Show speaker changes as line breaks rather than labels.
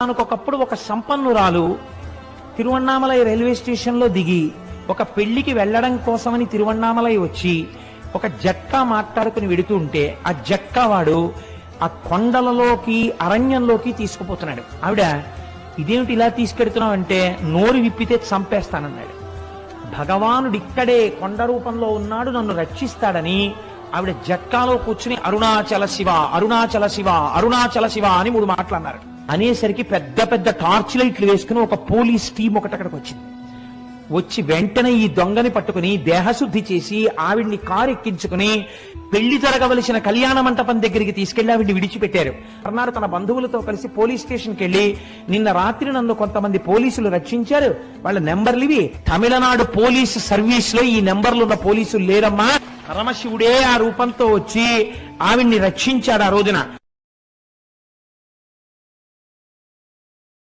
ఒకప్పుడు ఒక సంపన్నురాలు Tiruvannamalai railway station లో దిగి ఒక పెళ్లికి వెళ్లడం కోసమని తిరువణ్ణామలై వచ్చి ఒక జట్కా మాట్లాడుకుని వెడుతూ ఉంటే ఆ జట్కా వాడు ఆ కొండలలోకి అరణ్యంలోకి తీసుకుపోతున్నాడు. ఆవిడ ఇదేమిటి ఇలా తీసుకెడుతున్నావు అంటే నోరు విప్పితే చంపేస్తానన్నాడు. భగవానుడు ఇక్కడే కొండ రూపంలో ఉన్నాడు, నన్ను రక్షిస్తాడని ఆవిడ జట్కాలో కూర్చుని అరుణాచల శివ అరుణాచల శివ అరుణాచల శివ అని 3 మాటలు అన్నారు. అనేసరికి పెద్ద పెద్ద టార్చ్ లైట్లు వేసుకుని ఒక పోలీస్ టీం ఒకటి అక్కడికి వచ్చింది. వచ్చి వెంటనే ఈ దొంగని పట్టుకుని దేహశుద్ధి చేసి ఆవిడ్ని కారు ఎక్కించుకుని పెళ్లి జరగవలసిన కళ్యాణ మంటపం దగ్గరికి తీసుకెళ్లి ఆవిడ్ని విడిచిపెట్టారు. అన్నారు తన బంధువులతో కలిసి పోలీస్ స్టేషన్కి వెళ్లి, నిన్న రాత్రి నన్ను కొంతమంది పోలీసులు రక్షించారు, వాళ్ళ నెంబర్లు ఇవి, తమిళనాడు పోలీసు సర్వీస్ లో ఈ నెంబర్లు ఉన్న పోలీసులు లేరమ్మా, పరమశివుడే ఆ రూపంతో వచ్చి ఆవిడ్ని రక్షించాడు ఆ రోజున.